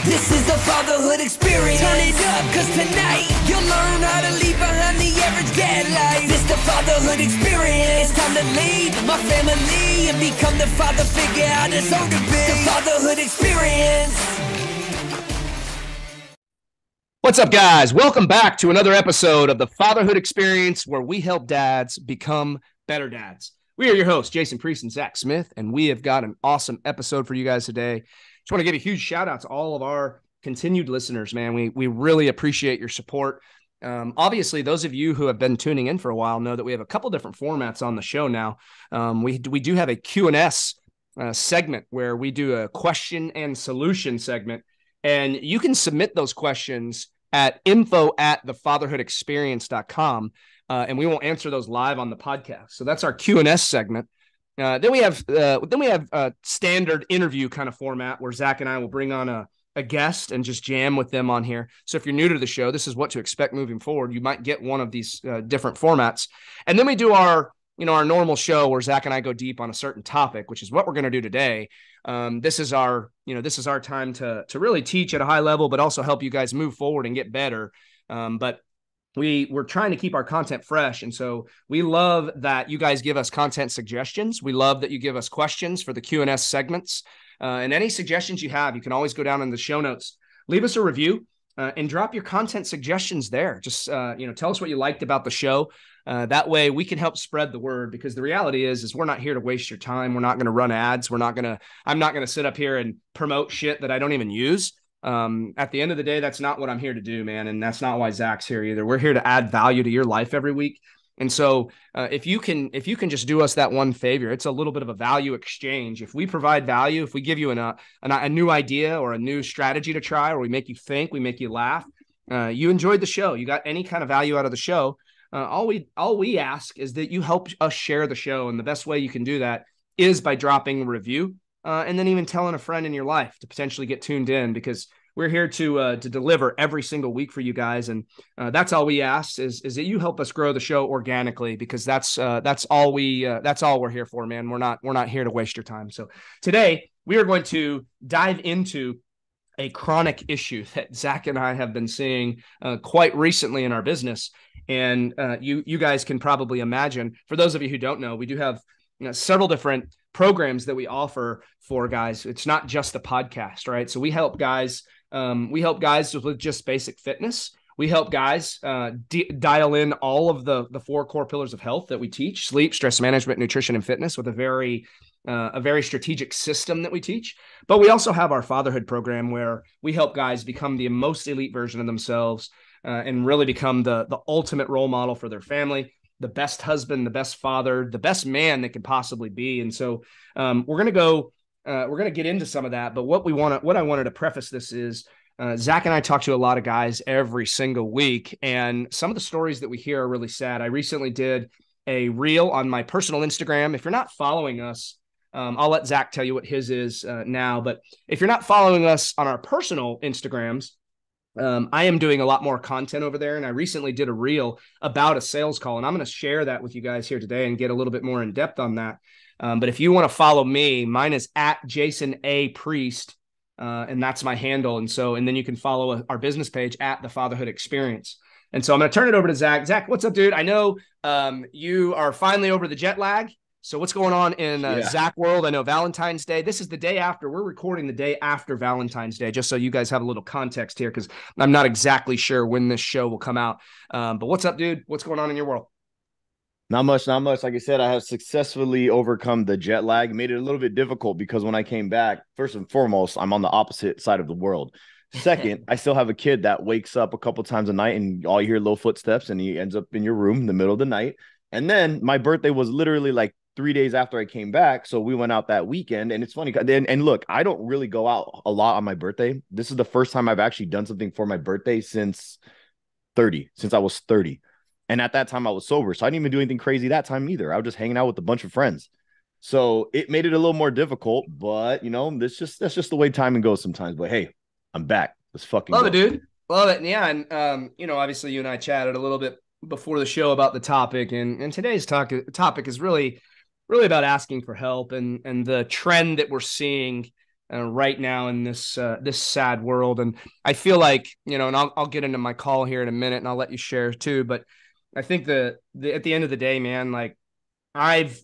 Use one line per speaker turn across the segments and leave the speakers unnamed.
This is the fatherhood experience. Turn it up, cause tonight you'll learn how to leave behind the average dad life. This the fatherhood experience. It's time to leave my family and become the father figure I deserve to be. The fatherhood experience.
What's up, guys? Welcome back to another episode of the Fatherhood Experience, where we help dads become better dads. We are your hosts, Jason Priest and Zach Smith, and we have got an awesome episode for you guys today. Just want to give a huge shout out to all of our continued listeners, man. We really appreciate your support. Obviously, those of you who have been tuning in for a while know that we have a couple different formats on the show now. We do have a Q&S segment where we do a question and solution segment, and you can submit those questions at info@thefatherhoodexperience.com, and we won't answer those live on the podcast. So that's our Q&S segment. Then we have a standard interview kind of format where Zach and I will bring on a guest and just jam with them on here. So if you're new to the show, this is what to expect moving forward. You might get one of these different formats. And then we do our normal show where Zach and I go deep on a certain topic, which is what we're going to do today. This is our time to really teach at a high level, but also help you guys move forward and get better. But we're trying to keep our content fresh. And so we love that you guys give us content suggestions. We love that you give us questions for the Q&S segments. And any suggestions you have, you can always go down in the show notes, leave us a review, and drop your content suggestions there. Just, tell us what you liked about the show. That way we can help spread the word, because the reality is we're not here to waste your time. We're not going to run ads. I'm not going to sit up here and promote shit that I don't even use. At the end of the day, that's not what I'm here to do, man. And that's not why Zach's here either. We're here to add value to your life every week. And so if you can just do us that one favor, it's a little bit of a value exchange. If we provide value, if we give you a new idea or a new strategy to try, or we make you think, we make you laugh, you enjoyed the show, you got any kind of value out of the show, all we ask is that you help us share the show. And the best way you can do that is by dropping a review, and then even telling a friend in your life to potentially get tuned in, because we're here to deliver every single week for you guys. And that's all we ask is that you help us grow the show organically, because that's all we're here for, man. We're not here to waste your time. So today we are going to dive into a chronic issue that Zach and I have been seeing quite recently in our business. And you guys can probably imagine, for those of you who don't know, we do have several different programs that we offer for guys. It's not just the podcast, right? So we help guys with just basic fitness. We help guys dial in all of the four core pillars of health that we teach: sleep, stress management, nutrition, and fitness, with a very strategic system that we teach. But we also have our fatherhood program, where we help guys become the most elite version of themselves, and really become the ultimate role model for their family, the best husband, the best father, the best man they could possibly be. And so we're going to get into some of that. But what I wanted to preface this is, Zach and I talk to a lot of guys every single week, and some of the stories that we hear are really sad. I recently did a reel on my personal Instagram. If you're not following us, I'll let Zach tell you what his is now. But if you're not following us on our personal Instagrams, I am doing a lot more content over there. And I recently did a reel about a sales call, and I'm going to share that with you guys here today and get a little bit more in depth on that. But if you want to follow me, mine is at Jason A. Priest, and that's my handle. And then you can follow our business page at The Fatherhood Experience. And so I'm going to turn it over to Zach. Zach, what's up, dude? I know you are finally over the jet lag. So what's going on in Zach world? I know Valentine's Day. This is the day after. We're recording the day after Valentine's Day, just so you guys have a little context here, because I'm not exactly sure when this show will come out. But what's up, dude? What's going on in your world?
Not much. Like I said, I have successfully overcome the jet lag. It made it a little bit difficult because when I came back, first and foremost, I'm on the opposite side of the world. Second, I still have a kid that wakes up a couple times a night and all you hear little footsteps, and he ends up in your room in the middle of the night. And then my birthday was literally like 3 days after I came back. So we went out that weekend, and it's funny. And look, I don't really go out a lot on my birthday. This is the first time I've actually done something for my birthday since I was 30. And at that time I was sober. So I didn't even do anything crazy that time either. I was just hanging out with a bunch of friends. So it made it a little more difficult, but that's just the way timing goes sometimes. But hey, I'm back. Let's fucking
love it, dude. Love it. Yeah. And, obviously you and I chatted a little bit before the show about the topic, and today's topic is really about asking for help and the trend that we're seeing right now in this sad world. And I feel like, and I'll get into my call here in a minute, and I'll let you share too. But I think the at the end of the day, man, like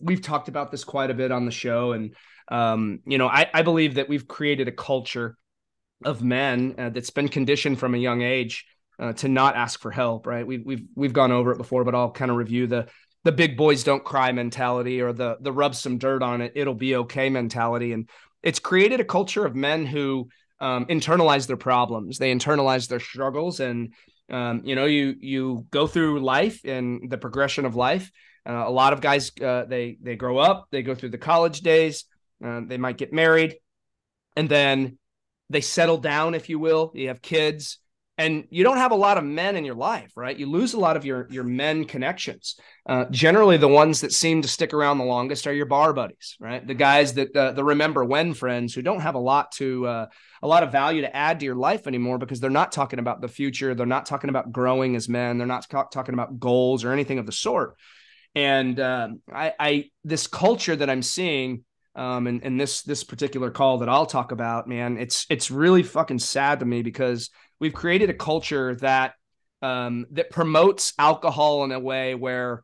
we've talked about this quite a bit on the show, and I believe that we've created a culture of men that's been conditioned from a young age to not ask for help. Right? We've gone over it before, but I'll kind of review the big boys don't cry mentality, or the rub some dirt on it, it'll be okay mentality. And it's created a culture of men who internalize their problems, they internalize their struggles, and you go through life and the progression of life. A lot of guys, they grow up, they go through the college days, they might get married, and then they settle down, if you will. You have kids, and you don't have a lot of men in your life, right? You lose a lot of your men connections. Generally, the ones that seem to stick around the longest are your bar buddies, right? The guys that the remember when friends who don't have a lot of value to add to your life anymore, because they're not talking about the future. They're not talking about growing as men. They're not talking about goals or anything of the sort. And this culture that I'm seeing in this particular call that I'll talk about, man, it's really fucking sad to me, because we've created a culture that promotes alcohol in a way where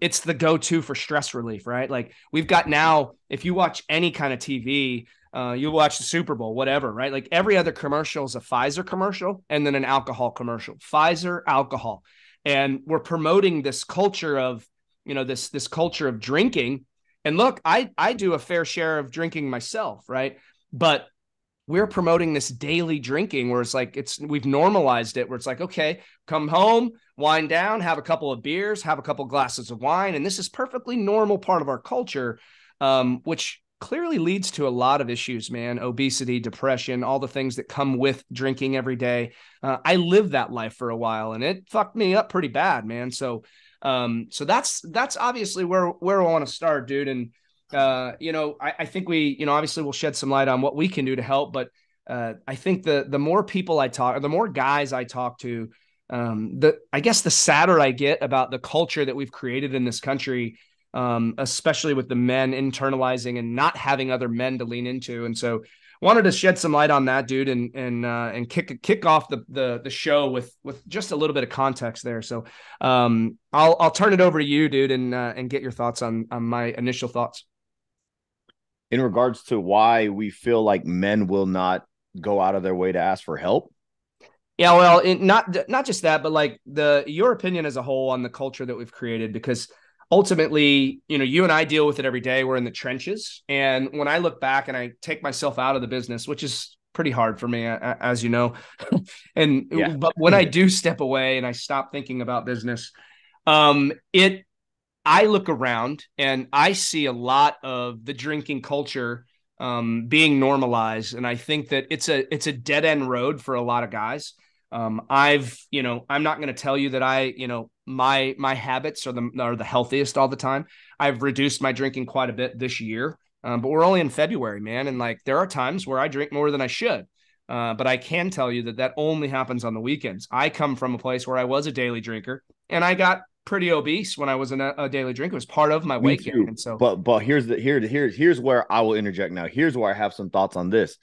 it's the go-to for stress relief, right? Like we've got now, if you watch any kind of TV, you watch the Super Bowl, whatever, right? Like every other commercial is a Pfizer commercial and then an alcohol commercial, Pfizer alcohol. And we're promoting this culture of, this culture of drinking. And look, I do a fair share of drinking myself, right? But we're promoting this daily drinking where it's like, we've normalized it, where it's like, okay, come home, wind down, have a couple of beers, have a couple of glasses of wine. And this is perfectly normal part of our culture, which clearly leads to a lot of issues, man. Obesity, depression, all the things that come with drinking every day. I lived that life for a while, and it fucked me up pretty bad, man. So that's obviously where I want to start, dude. And I think we, obviously we'll shed some light on what we can do to help, but I think the more people I talk, or the more guys I talk to, I guess the sadder I get about the culture that we've created in this country, especially with the men internalizing and not having other men to lean into. And so wanted to shed some light on that, dude, and kick off the show with just a little bit of context there. So I'll turn it over to you, dude, and get your thoughts on my initial thoughts.
In regards to why we feel like men will not go out of their way to ask for help.
Yeah, well, not just that, but like your opinion as a whole on the culture that we've created, because ultimately, you and I deal with it every day. We're in the trenches. And when I look back and I take myself out of the business, which is pretty hard for me, as you know, but when I do step away and I stop thinking about business, I look around and I see a lot of the drinking culture being normalized. And I think that it's a dead end road for a lot of guys. I'm not going to tell you that my habits are the healthiest all the time. I've reduced my drinking quite a bit this year, but we're only in February, man. And like, there are times where I drink more than I should. But I can tell you that only happens on the weekends. I come from a place where I was a daily drinker, and I got pretty obese when I was a daily drinker. It was part of my weight gain. And so,
but here's where I will interject now. Here's where I have some thoughts on this.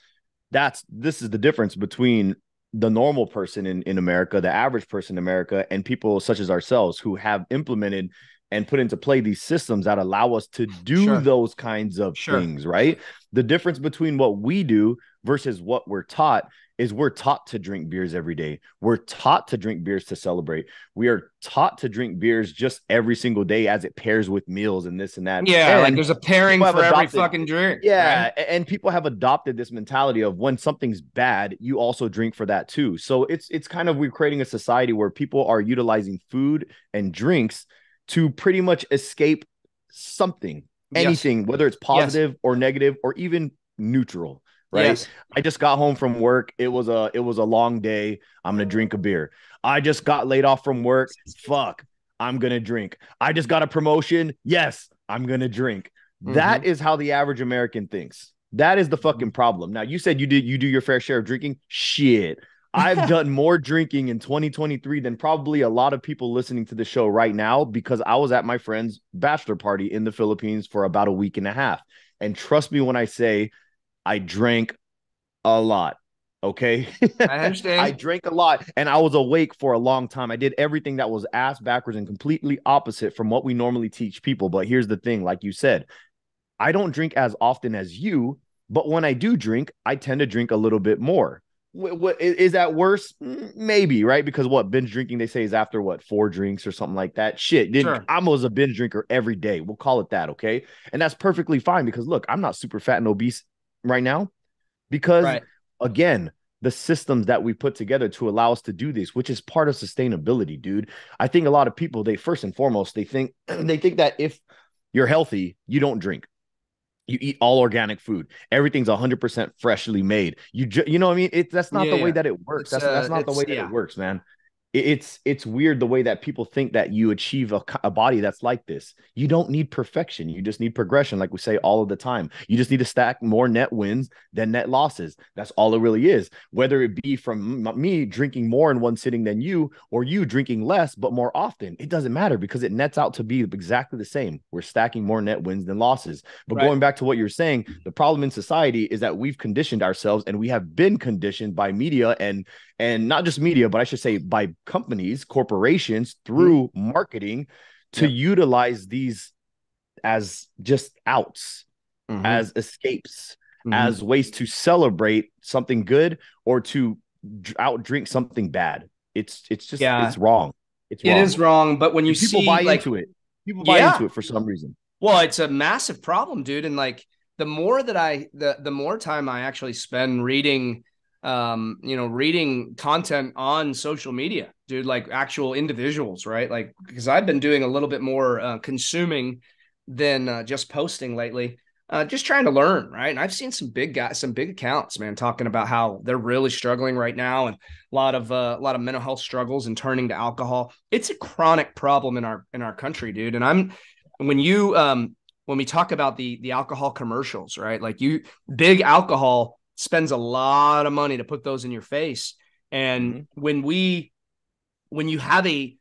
This is the difference between the normal person in America, the average person in America, and people such as ourselves who have implemented and put into play these systems that allow us to do those kinds of things, right? The difference between what we do versus what we're taught is we're taught to drink beers every day. We're taught to drink beers to celebrate. We are taught to drink beers just every single day as it pairs with meals and this and that.
Yeah, like there's a pairing for every fucking drink.
Yeah, right? And people have adopted this mentality of when something's bad, you also drink for that too. So it's kind of, we're creating a society where people are utilizing food and drinks to pretty much escape something, anything, whether it's positive or negative or even neutral. Right. Yes. I just got home from work. It was a long day. I'm going to drink a beer. I just got laid off from work. Fuck. I'm going to drink. I just got a promotion. Yes, I'm going to drink. Mm-hmm. That is how the average American thinks. That is the fucking problem. Now, you said you do your fair share of drinking. Shit. I've done more drinking in 2023 than probably a lot of people listening to the show right now, because I was at my friend's bachelor party in the Philippines for about a week and a half. And trust me when I say I drank a lot. Okay.
I understand.
I drank a lot and I was awake for a long time. I did everything that was ass backwards and completely opposite from what we normally teach people. But here's the thing, like you said, I don't drink as often as you, but when I do drink, I tend to drink a little bit more. What is that worse? Maybe, right? Because what binge drinking they say is after what 4 drinks or something like that. Shit,
Sure.
I was a binge drinker every day. We'll call it that, okay? And that's perfectly fine because look, I'm not super fat and obese right now because
Right.
again, the systems that we put together to allow us to do this, which is part of sustainability, dude. I think a lot of people, they first and foremost, they think that if you're healthy, you don't drink. You eat all organic food. Everything's 100% freshly made. You know what I mean? That's not the way that it works. That's not the way that it works, man. It's weird the way that people think that you achieve a body that's like this. You don't need perfection. You just need progression, like we say all of the time. You just need to stack more net wins than net losses. That's all it really is. Whether it be from me drinking more in one sitting than you, or you drinking less but more often, it doesn't matter because it nets out to be exactly the same. We're stacking more net wins than losses. But going back to what you're saying, the problem in society is that we've conditioned ourselves, and we have been conditioned by media and not just media, but I should say by companies, corporations, through marketing to utilize these as just outs, as escapes, as ways to celebrate something good or to outdrink something bad. It's just it's wrong. It's wrong.
It is wrong, but when you
people
see
buy
like
into it, people buy into it for some reason.
Well, it's a massive problem, dude. And like the more that the more time I actually spend reading reading content on social media, dude, like actual individuals, right? Like, because I've been doing a little bit more consuming than just posting lately, just trying to learn, right? And I've seen some big guys, some big accounts, man, talking about how they're really struggling right now, and a lot of mental health struggles and turning to alcohol. It's a chronic problem in our country, dude. And when we talk about the alcohol commercials, right? Like big alcohol spends a lot of money to put those in your face. And when you have you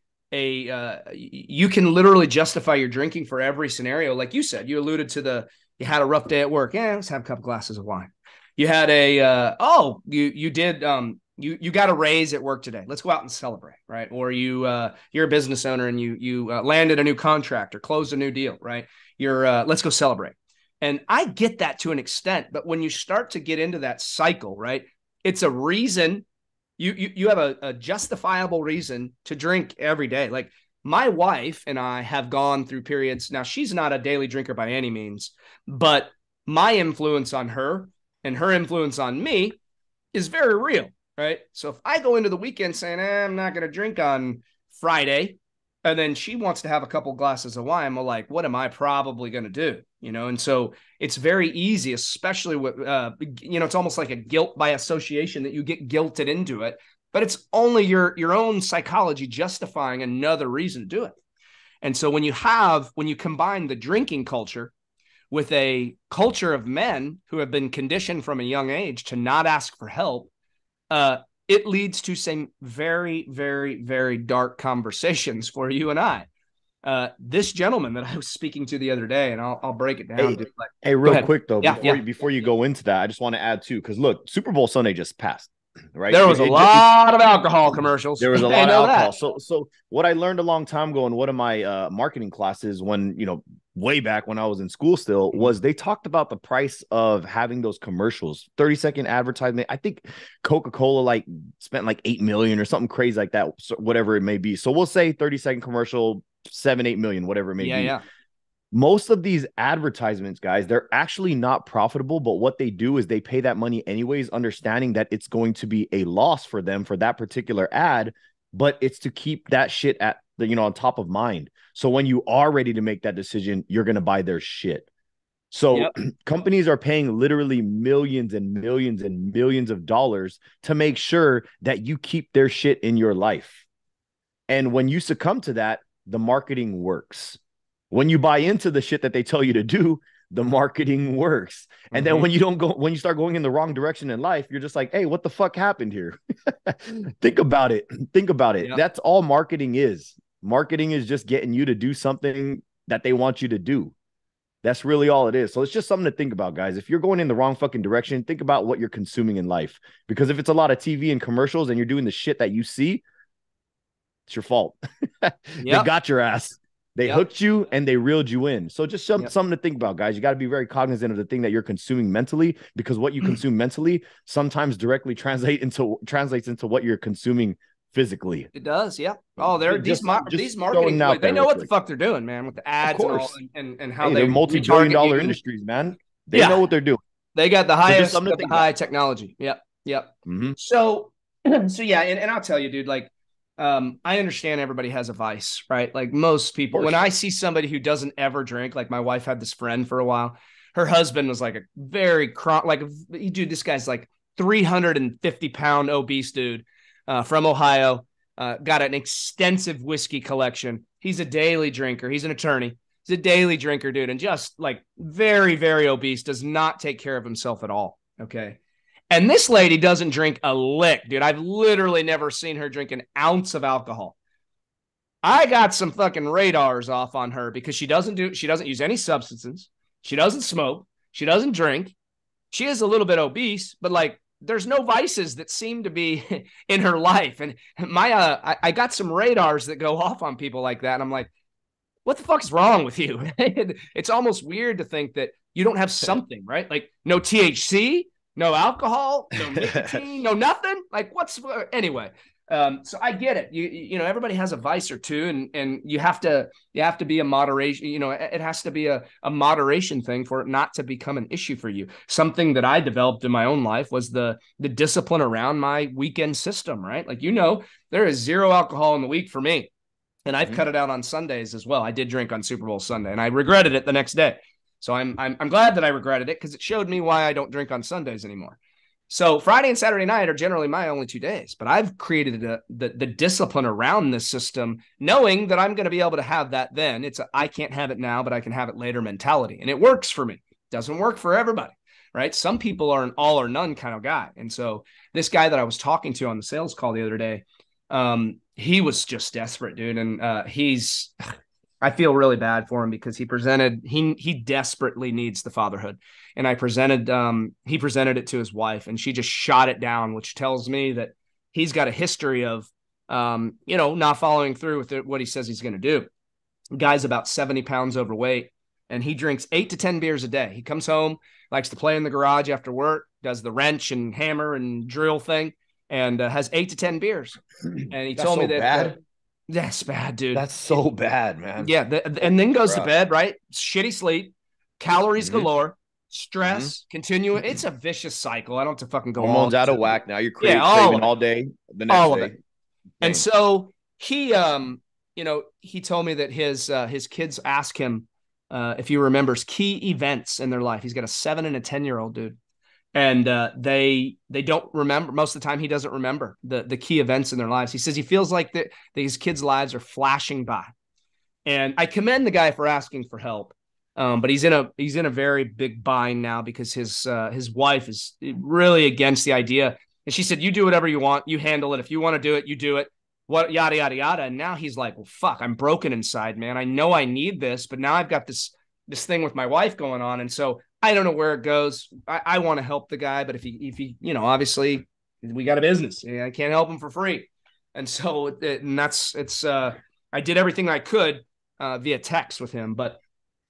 can literally justify your drinking for every scenario. Like you said, you alluded to you had a rough day at work. Yeah, let's have a couple glasses of wine. You had you got a raise at work today. Let's go out and celebrate, right? Or you're a business owner and you landed a new contract or closed a new deal, right? Let's go celebrate. And I get that to an extent, but when you start to get into that cycle, right, it's a reason you have a justifiable reason to drink every day. Like my wife and I have gone through periods. Now she's not a daily drinker by any means, but my influence on her and her influence on me is very real, right? So if I go into the weekend saying, I'm not going to drink on Friday, and then she wants to have a couple glasses of wine, I'm like, what am I probably going to do? And so it's very easy, especially with, it's almost like a guilt by association that you get guilted into it, but it's only your own psychology justifying another reason to do it. And so when you combine the drinking culture with a culture of men who have been conditioned from a young age to not ask for help, it leads to some very, very, very dark conversations for you and I. This gentleman that I was speaking to the other day, and I'll break it down.
Hey, real quick though,
Yeah,
before you go into that, I just want to add too, because look, Super Bowl Sunday just passed, right?
There was a lot of alcohol commercials.
There was a lot of alcohol. So what I learned a long time ago in one of my marketing classes, when way back when I was in school still, was they talked about the price of having those commercials, 30-second advertisement. I think Coca-Cola spent like 8 million or something crazy like that, so whatever it may be. So we'll say 30-second commercial, 7-8 million, whatever it may be.
Yeah.
Most of these advertisements, guys, they're actually not profitable, but what they do is they pay that money anyways, understanding that it's going to be a loss for them for that particular ad, but it's to keep that shit at on top of mind. So when you are ready to make that decision, you're going to buy their shit. So companies are paying literally millions and millions and millions of dollars to make sure that you keep their shit in your life. And when you succumb to that, the marketing works. When you buy into the shit that they tell you to do, the marketing works. And then when you start going in the wrong direction in life, you're just like, hey, what the fuck happened here? Think about it. Yep. That's all marketing is. Marketing is just getting you to do something that they want you to do. That's really all it is. So it's just something to think about, guys. If you're going in the wrong fucking direction, think about what you're consuming in life. Because if it's a lot of TV and commercials and you're doing the shit that you see, it's your fault. They got your ass. They hooked you and they reeled you in. So just something to think about, guys. You got to be very cognizant of the thing that you're consuming mentally, because what you consume mentally sometimes directly translates into what you're consuming physically.
It does, yeah. Oh, these marketing boys, they know what the fuck they're doing, man, with the ads and all, and how they're
multi-billion-dollar industries, man. They know what they're doing.
They got the highest, high technology. Yep.
Mm-hmm.
So yeah, and I'll tell you, dude, like, I understand everybody has a vice, right? Like most people, when I see somebody who doesn't ever drink, like my wife had this friend for a while, her husband was like a very dude, this guy's like 350-pound obese dude, from Ohio, got an extensive whiskey collection. He's a daily drinker. He's an attorney. He's a daily drinker, dude. And just like very, very obese, does not take care of himself at all. Okay. And this lady doesn't drink a lick, dude. I've literally never seen her drink an ounce of alcohol. I got some fucking radars off on her because she doesn't use any substances. She doesn't smoke. She doesn't drink. She is a little bit obese, but like there's no vices that seem to be in her life. And I got some radars that go off on people like that. And I'm like, what the fuck is wrong with you? It's almost weird to think that you don't have something, right? Like no THC, no alcohol, no nicotine, no nothing. Like anyway. So I get it. You know, everybody has a vice or two, and you have to be a moderation. You know, it has to be a moderation thing for it not to become an issue for you. Something that I developed in my own life was the discipline around my weekend system, right? Like, you know, there is 0 alcohol in the week for me. And I've cut it out on Sundays as well. I did drink on Super Bowl Sunday and I regretted it the next day. So I'm glad that I regretted it because it showed me why I don't drink on Sundays anymore. So Friday and Saturday night are generally my only 2 days, but I've created the discipline around this system, knowing that I'm going to be able to have that then. I can't have it now, but I can have it later mentality. And it works for me. It doesn't work for everybody, right? Some people are an all or none kind of guy. And so this guy that I was talking to on the sales call the other day, he was just desperate, dude. And I feel really bad for him because he desperately needs the fatherhood. And he presented it to his wife and she just shot it down, which tells me that he's got a history of, not following through with what he says he's going to do. The guy's about 70 pounds overweight and he drinks 8 to 10 beers a day. He comes home, likes to play in the garage after work, does the wrench and hammer and drill thing, and has 8 to 10 beers. And he told me that
bad.
That's bad, dude.
That's so bad, man.
Yeah. And then goes to bed, right? Shitty sleep, calories galore, stress, continuing. It's a vicious cycle. I don't have to fucking go
hormones out of whack. Now you're craving all day, the next
all
day.
Of it. And so he told me that his kids ask him if he remembers key events in their life. He's got a 7 and a 10-year-old, dude. And they don't remember. Most of the time, he doesn't remember the key events in their lives. He says he feels like these kids' lives are flashing by. And I commend the guy for asking for help. But he's in a very big bind now because his wife is really against the idea. And she said, "You do whatever you want. You handle it. If you want to do it, you do it. What yada yada yada." And now he's like, "Well, fuck, I'm broken inside, man. I know I need this, but now I've got this thing with my wife going on, and so I don't know where it goes. I want to help the guy, but if he, obviously we got a business. I can't help him for free. And so, I did everything I could via text with him. But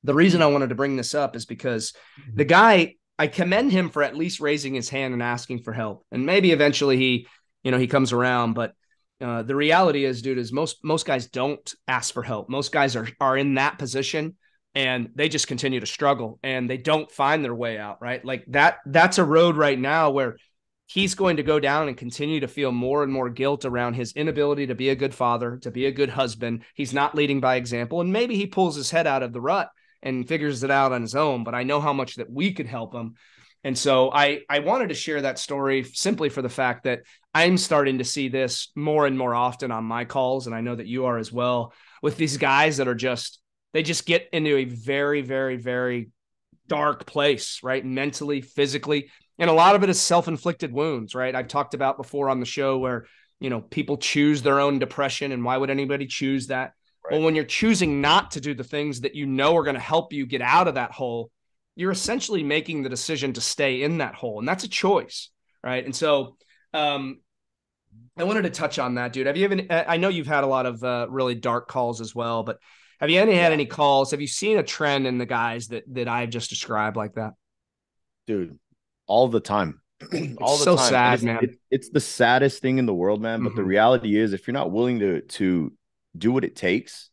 the reason I wanted to bring this up is because the guy, I commend him for at least raising his hand and asking for help. And maybe eventually he comes around. But the reality is, dude, is most guys don't ask for help. Most guys are in that position. And they just continue to struggle and they don't find their way out, right? Like that's a road right now where he's going to go down and continue to feel more and more guilt around his inability to be a good father, to be a good husband. He's not leading by example. And maybe he pulls his head out of the rut and figures it out on his own, but I know how much that we could help him. And so I wanted to share that story simply for the fact that I'm starting to see this more and more often on my calls. And I know that you are as well, with these guys that are they just get into a very, very, very dark place, right? Mentally, physically. And a lot of it is self-inflicted wounds, right? I've talked about before on the show where, people choose their own depression. And why would anybody choose that? Well, when you're choosing not to do the things that you know are going to help you get out of that hole, you're essentially making the decision to stay in that hole. And that's a choice, right? And so I wanted to touch on that, dude. Have you even, I know you've had a lot of really dark calls as well, but have you had any calls? Have you seen a trend in the guys that I've just described like that?
Dude, all the time. All the
so
time.
Sad, man.
It's the saddest thing in the world, man. But the reality is, if you're not willing to do what it takes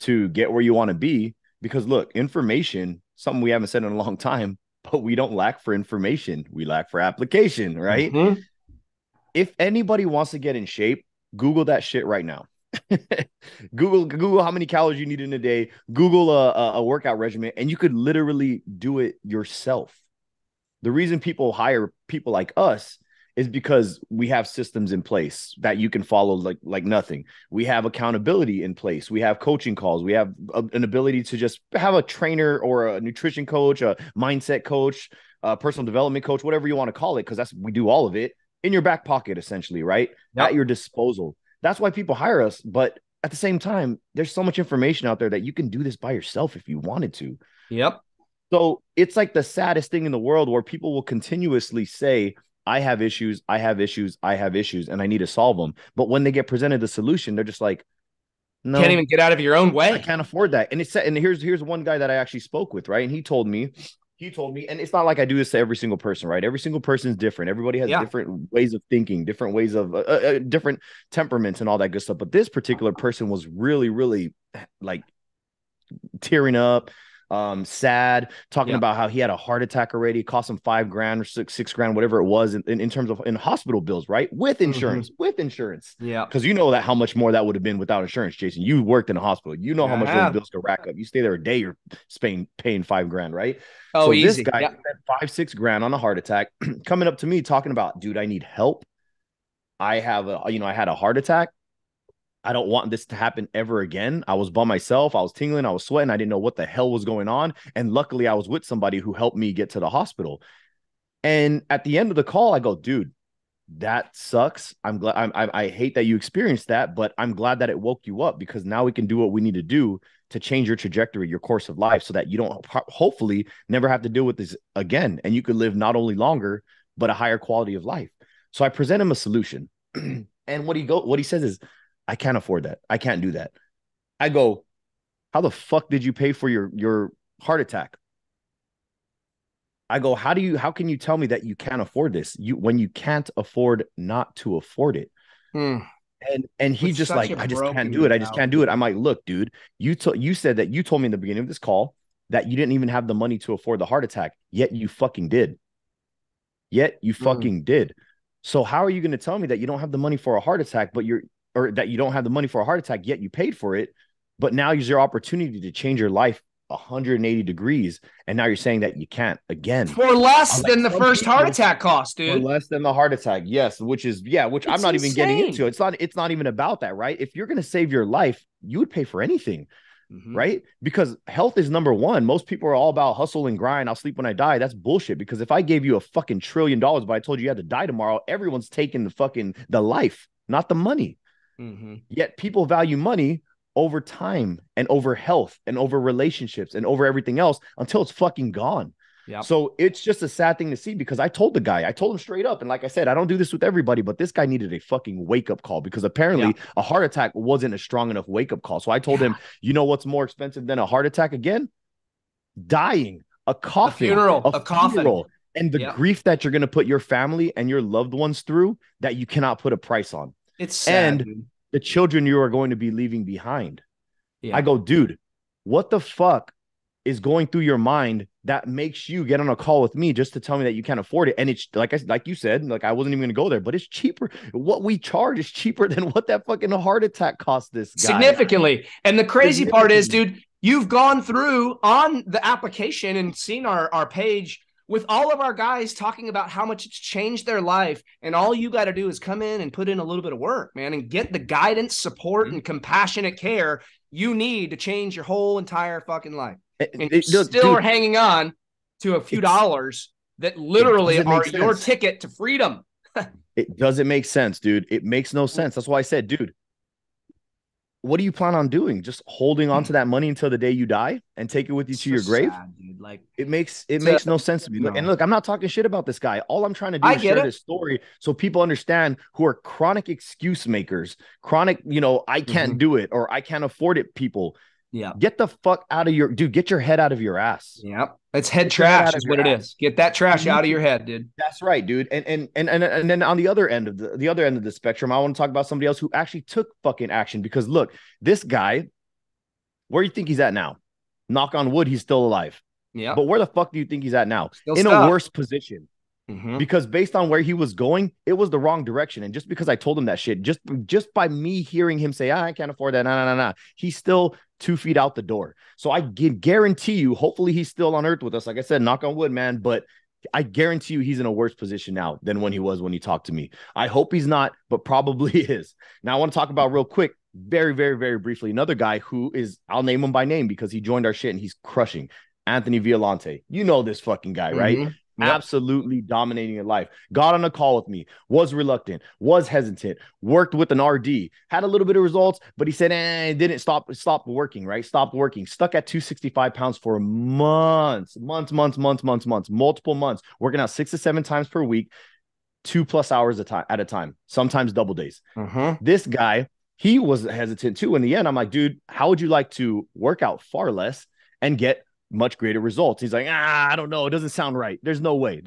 to get where you want to be, because look, information, something we haven't said in a long time, but we don't lack for information. We lack for application, right? If anybody wants to get in shape, Google that shit right now. Google how many calories you need in a day. Google a workout regimen, and you could literally do it yourself. The reason people hire people like us is because we have systems in place that you can follow like nothing. We have accountability in place. We have coaching calls. We have an ability to just have a trainer or a nutrition coach, a mindset coach, a personal development coach, whatever you want to call it, because we do all of it in your back pocket, essentially, right? At your disposal. That's why people hire us. But at the same time, there's so much information out there that you can do this by yourself if you wanted to.
Yep.
So it's like the saddest thing in the world where people will continuously say, I have issues, I have issues, I have issues, and I need to solve them. But when they get presented the solution, they're just like, no,
can't even get out of your own way.
I can't afford that. And here's one guy that I actually spoke with, right? And he told me, and it's not like I do this to every single person, right? Every single person is different. Everybody has different ways of thinking, different ways of different temperaments and all that good stuff. But this particular person was really, really like tearing up, sad, talking about how he had a heart attack already. It cost him $5,000 or six grand, whatever it was in terms of in hospital bills, right? With insurance,
Yeah.
Because you know that how much more that would have been without insurance, Jason. You worked in a hospital. You know how much those bills could rack up. You stay there a day, you're paying $5,000, right?
Oh,
so
easy.
This guy spent $5-6 on a heart attack, coming up to me talking about, dude, I need help. I had a heart attack. I don't want this to happen ever again. I was by myself. I was tingling. I was sweating. I didn't know what the hell was going on. And luckily I was with somebody who helped me get to the hospital. And at the end of the call, I go, dude, that sucks. I'm glad. I hate that you experienced that, but I'm glad that it woke you up, because now we can do what we need to do to change your trajectory, your course of life, so that you don't hopefully never have to deal with this again. And you could live not only longer, but a higher quality of life. So I present him a solution. And what he says is, I can't afford that. I can't do that. I go, how the fuck did you pay for your heart attack? I go, how can you tell me that you can't afford this? When you can't afford not to afford it. And he just like, I just can't do it. I just can't do it. I'm like, look, dude, you said that you told me in the beginning of this call that you didn't even have the money to afford the heart attack, yet you fucking did. So how are you going to tell me that you don't have the money for a heart attack, or that you don't have the money for a heart attack, yet you paid for it, but now is your opportunity to change your life 180 degrees, and now you're saying that you can't again
for less than the first heart attack cost, dude.
For less than the heart attack, yes, which I'm not even getting into. It's not even about that, right? If you're going to save your life, you would pay for anything, right? Because health is number one. Most people are all about hustle and grind. I'll sleep when I die. That's bullshit. Because if I gave you a fucking $1 trillion, but I told you had to die tomorrow, everyone's taking the life, not the money. Yet people value money over time and over health and over relationships and over everything else until it's fucking gone. So it's just a sad thing to see, because I told him straight up. And like I said, I don't do this with everybody, but this guy needed a fucking wake up call, because apparently a heart attack wasn't a strong enough wake up call. So I told him, you know what's more expensive than a heart attack again? Dying, a coffin, a funeral, and the grief that you're going to put your family and your loved ones through that you cannot put a price on.
It's sad,
and dude, the children you are going to be leaving behind. I go, dude, what the fuck is going through your mind that makes you get on a call with me just to tell me that you can't afford it? And it's like you said, like I wasn't even going to go there, but it's cheaper. What we charge is cheaper than what that fucking heart attack cost this guy.
Significantly. And the crazy part is, dude, you've gone through on the application and seen our page with all of our guys talking about how much it's changed their life. And all you got to do is come in and put in a little bit of work, man, and get the guidance, support, and compassionate care you need to change your whole entire fucking life. And you still are hanging on to a few dollars that literally are your ticket to freedom.
It doesn't make sense, dude. It makes no sense. That's why I said, dude, what do you plan on doing? Just holding on to that money until the day you die and take it with you
It's
to your
just
grave?
sad, dude. Like,
It makes no sense to me.
no.
And look, I'm not talking shit about this guy. All I'm trying to do
I
is
get
share
it.
this story so people understand who are chronic excuse makers, chronic, I can't do it or I can't afford it people.
Yeah.
Get the fuck out of get your head out of your ass.
Yep. It's head
Get your head
trash
out of
is
your
what it
ass.
is. Get that trash
You
out
need
of
to
your head, dude.
That's right, dude. And then on the other end of the other end of the spectrum, I want to talk about somebody else who actually took fucking action because look, this guy, where do you think he's at now? Knock on wood, he's still alive.
Yeah.
But where the fuck do you think he's at now?
Still
In
stuck.
a worse position. Because based on where he was going, it was the wrong direction. And just because I told him that shit, just by me hearing him say, I can't afford that, nah, he's still 2 feet out the door. So I guarantee you, hopefully he's still on earth with us. Like I said, knock on wood, man. But I guarantee you he's in a worse position now than when he was when he talked to me. I hope he's not, but probably is. Now I want to talk about real quick, very, very, very briefly, another guy who is, I'll name him by name because he joined our shit and he's crushing. Anthony Violante. You know this fucking guy, right?
Yep.
Absolutely dominating your life. Got on a call with me, was reluctant, was hesitant, worked with an RD, had a little bit of results, but he said, didn't stop working, right? Stopped working, stuck at 265 pounds for months, multiple months, working out 6 to 7 times per week, 2+ hours at a time, sometimes double days. This guy, he was hesitant too. In the end, I'm like, dude, how would you like to work out far less and get much greater results? He's like, I don't know. It doesn't sound right. There's no way.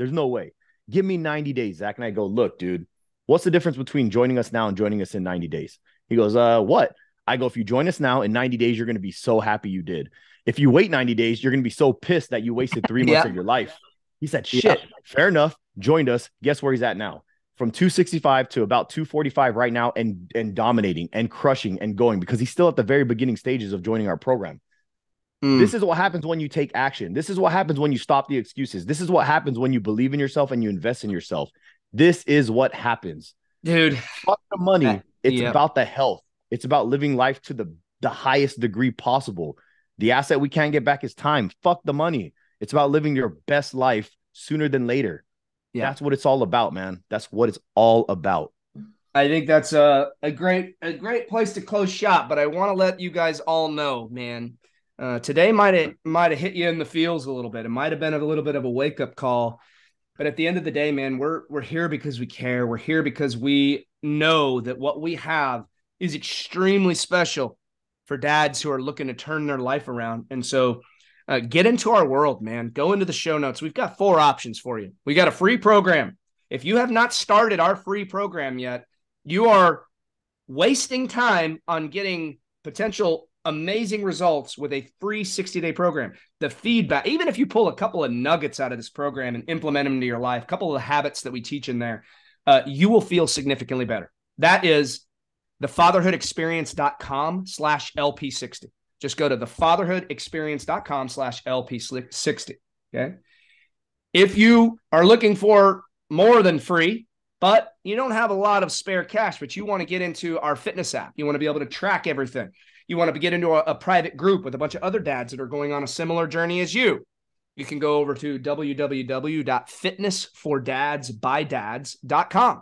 Give me 90 days, Zach. And I go, look, dude, what's the difference between joining us now and joining us in 90 days? He goes, what? I go, if you join us now in 90 days, you're going to be so happy you did. If you wait 90 days, you're going to be so pissed that you wasted 3 months of your life. He said, shit, fair enough. Joined us. Guess where he's at now? From 265 to about 245 right now and dominating and crushing and going because he's still at the very beginning stages of joining our program. This is what happens when you take action. This is what happens when you stop the excuses. This is what happens when you believe in yourself and you invest in yourself. This is what happens.
Dude.
Fuck the money. It's about the health. It's about living life to the highest degree possible. The asset we can't get back is time. Fuck the money. It's about living your best life sooner than later. Yeah. That's what it's all about, man. That's what it's all about.
I think that's a great place to close shop, but I want to let you guys all know, man. Today might have hit you in the feels a little bit. It might have been a little bit of a wake-up call. But at the end of the day, man, we're here because we care. We're here because we know that what we have is extremely special for dads who are looking to turn their life around. And so get into our world, man. Go into the show notes. We've got 4 options for you. We got a free program. If you have not started our free program yet, you are wasting time on getting potential amazing results with a free 60-day program. The feedback, even if you pull a couple of nuggets out of this program and implement them into your life, a couple of the habits that we teach in there, you will feel significantly better. That is thefatherhoodexperience.com/LP60. Just go to thefatherhoodexperience.com/LP60. Okay. If you are looking for more than free, but you don't have a lot of spare cash, but you want to get into our fitness app, you want to be able to track everything. You want to get into a private group with a bunch of other dads that are going on a similar journey as you. You can go over to www.fitnessfordadsbydads.com.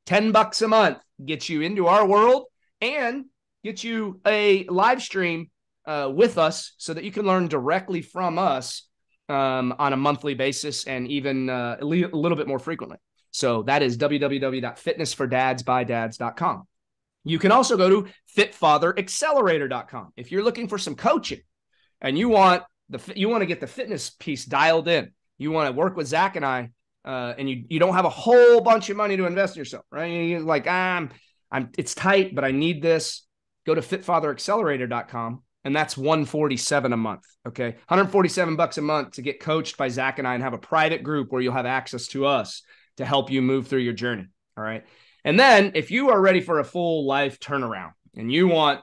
$10 a month gets you into our world and get you a live stream with us so that you can learn directly from us on a monthly basis and even a little bit more frequently. So that is www.fitnessfordadsbydads.com. You can also go to fitfatheraccelerator.com. If you're looking for some coaching and you want to get the fitness piece dialed in, you want to work with Zach and I, and you don't have a whole bunch of money to invest in yourself, right? You're like, it's tight, but I need this. Go to fitfatheraccelerator.com, and that's $147 a month. Okay, $147 a month to get coached by Zach and I and have a private group where you'll have access to us to help you move through your journey. All right. And then if you are ready for a full life turnaround and you want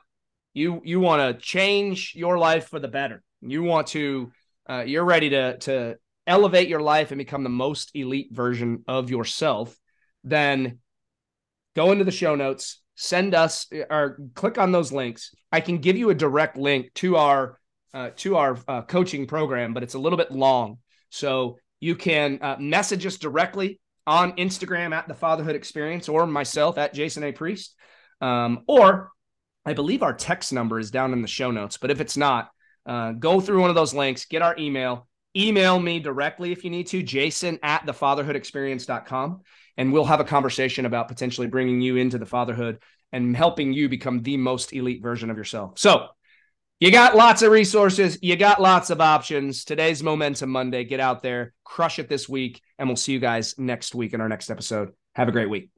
to change your life for the better, you're ready to elevate your life and become the most elite version of yourself, then go into the show notes, send us or click on those links. I can give you a direct link to our coaching program, but it's a little bit long. So you can message us directly on Instagram at The Fatherhood Experience or myself at Jason A. Priest. Or I believe our text number is down in the show notes, but if it's not, go through one of those links, get our email me directly if you need to, jason@thefatherhoodexperience.com, and we'll have a conversation about potentially bringing you into the fatherhood and helping you become the most elite version of yourself. So you got lots of resources. You got lots of options. Today's Momentum Monday. Get out there, crush it this week, and we'll see you guys next week in our next episode. Have a great week.